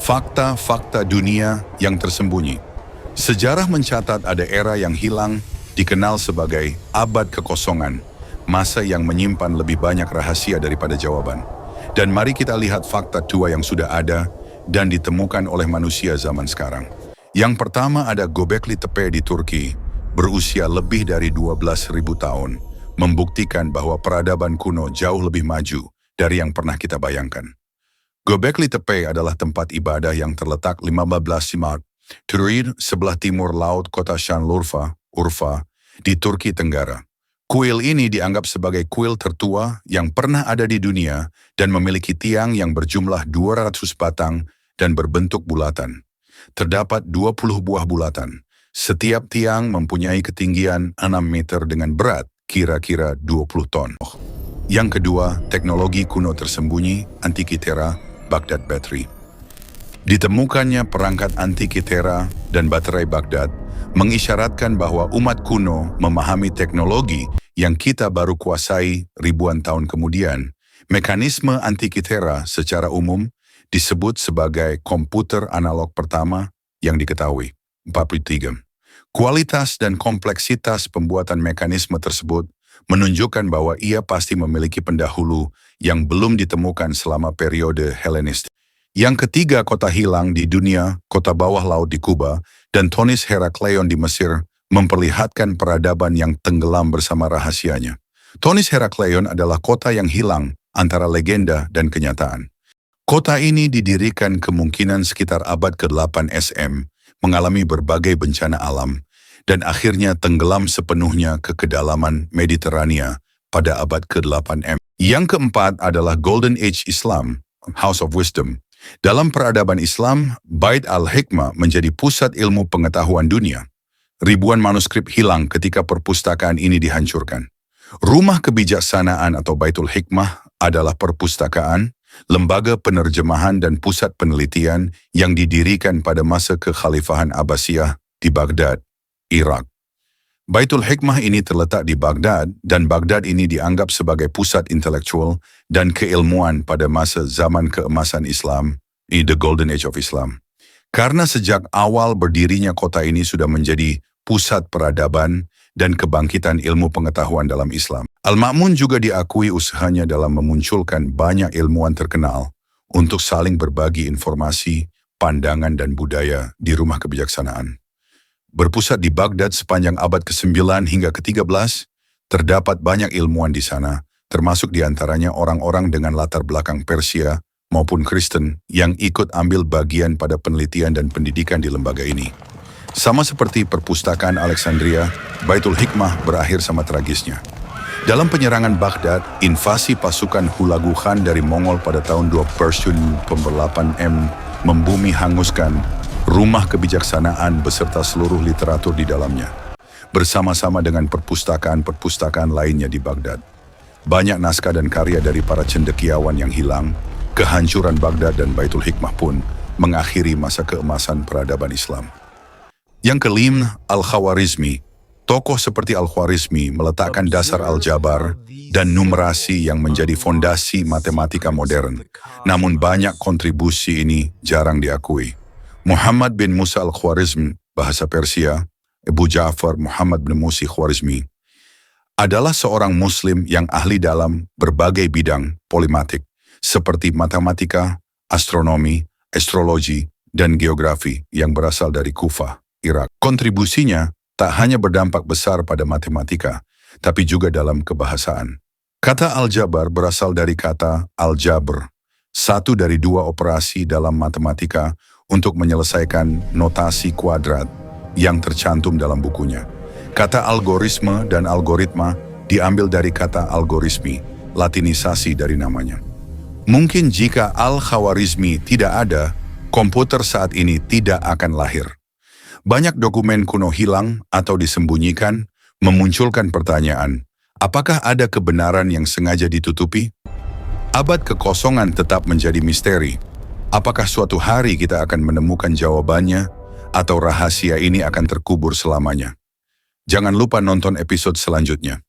Fakta-fakta dunia yang tersembunyi. Sejarah mencatat ada era yang hilang, dikenal sebagai abad kekosongan, masa yang menyimpan lebih banyak rahasia daripada jawaban. Dan mari kita lihat fakta tua yang sudah ada dan ditemukan oleh manusia zaman sekarang. Yang pertama ada Göbekli Tepe di Turki, berusia lebih dari 12.000 tahun, membuktikan bahwa peradaban kuno jauh lebih maju dari yang pernah kita bayangkan. Göbekli Tepe adalah tempat ibadah yang terletak 15 km sebelah timur laut kota Şanlıurfa, Urfa, di Turki Tenggara. Kuil ini dianggap sebagai kuil tertua yang pernah ada di dunia dan memiliki tiang yang berjumlah 200 batang dan berbentuk bulatan. Terdapat 20 buah bulatan. Setiap tiang mempunyai ketinggian 6 meter dengan berat kira-kira 20 ton. Yang kedua, teknologi kuno tersembunyi Antikythera Baghdad Battery. Ditemukannya perangkat Antikythera dan baterai Baghdad mengisyaratkan bahwa umat kuno memahami teknologi yang kita baru kuasai ribuan tahun kemudian. Mekanisme Antikythera secara umum disebut sebagai komputer analog pertama yang diketahui. 43. Kualitas dan kompleksitas pembuatan mekanisme tersebut menunjukkan bahwa ia pasti memiliki pendahulu yang belum ditemukan selama periode Helenistik. Yang ketiga kota hilang di dunia, kota bawah laut di Kuba, dan Thonis Herakleion di Mesir memperlihatkan peradaban yang tenggelam bersama rahasianya. Thonis Herakleion adalah kota yang hilang antara legenda dan kenyataan. Kota ini didirikan kemungkinan sekitar abad ke-8 SM, mengalami berbagai bencana alam, dan akhirnya tenggelam sepenuhnya ke kedalaman Mediterania pada abad ke-8 M. Yang keempat adalah Golden Age Islam, House of Wisdom. Dalam peradaban Islam, Bait al-Hikmah menjadi pusat ilmu pengetahuan dunia. Ribuan manuskrip hilang ketika perpustakaan ini dihancurkan. Rumah kebijaksanaan atau Baitul Hikmah adalah perpustakaan, lembaga penerjemahan dan pusat penelitian yang didirikan pada masa kekhalifahan Abbasiyah di Baghdad, Irak. Baitul Hikmah ini terletak di Baghdad dan Baghdad ini dianggap sebagai pusat intelektual dan keilmuan pada masa zaman keemasan Islam, the Golden Age of Islam. Karena sejak awal berdirinya kota ini sudah menjadi pusat peradaban dan kebangkitan ilmu pengetahuan dalam Islam. Al-Ma'mun juga diakui usahanya dalam memunculkan banyak ilmuwan terkenal untuk saling berbagi informasi, pandangan dan budaya di rumah kebijaksanaan. Berpusat di Baghdad sepanjang abad ke-9 hingga ke-13, terdapat banyak ilmuwan di sana, termasuk diantaranya orang-orang dengan latar belakang Persia maupun Kristen yang ikut ambil bagian pada penelitian dan pendidikan di lembaga ini. Sama seperti perpustakaan Alexandria, Baitul Hikmah berakhir sama tragisnya. Dalam penyerangan Baghdad, invasi pasukan Hulagu Khan dari Mongol pada tahun 2 Persian 8 M membumi hanguskan rumah kebijaksanaan beserta seluruh literatur di dalamnya, bersama-sama dengan perpustakaan-perpustakaan lainnya di Baghdad. Banyak naskah dan karya dari para cendekiawan yang hilang, kehancuran Baghdad dan Baitul Hikmah pun mengakhiri masa keemasan peradaban Islam. Yang kelima, Al-Khwarizmi. Tokoh seperti Al-Khwarizmi meletakkan dasar aljabar dan numerasi yang menjadi fondasi matematika modern. Namun banyak kontribusi ini jarang diakui. Muhammad bin Musa al-Khwarizmi, bahasa Persia, Abu Ja'far Muhammad bin Musa Khwarizmi, adalah seorang Muslim yang ahli dalam berbagai bidang polimatik, seperti matematika, astronomi, astrologi, dan geografi yang berasal dari Kufah, Irak. Kontribusinya tak hanya berdampak besar pada matematika, tapi juga dalam kebahasaan. Kata aljabar berasal dari kata aljabr, satu dari dua operasi dalam matematika untuk menyelesaikan notasi kuadrat yang tercantum dalam bukunya. Kata algoritme dan algoritma diambil dari kata algorismi, latinisasi dari namanya. Mungkin jika Al-Khwarizmi tidak ada, komputer saat ini tidak akan lahir. Banyak dokumen kuno hilang atau disembunyikan, memunculkan pertanyaan, apakah ada kebenaran yang sengaja ditutupi? Abad kekosongan tetap menjadi misteri. Apakah suatu hari kita akan menemukan jawabannya, atau rahasia ini akan terkubur selamanya? Jangan lupa nonton episode selanjutnya.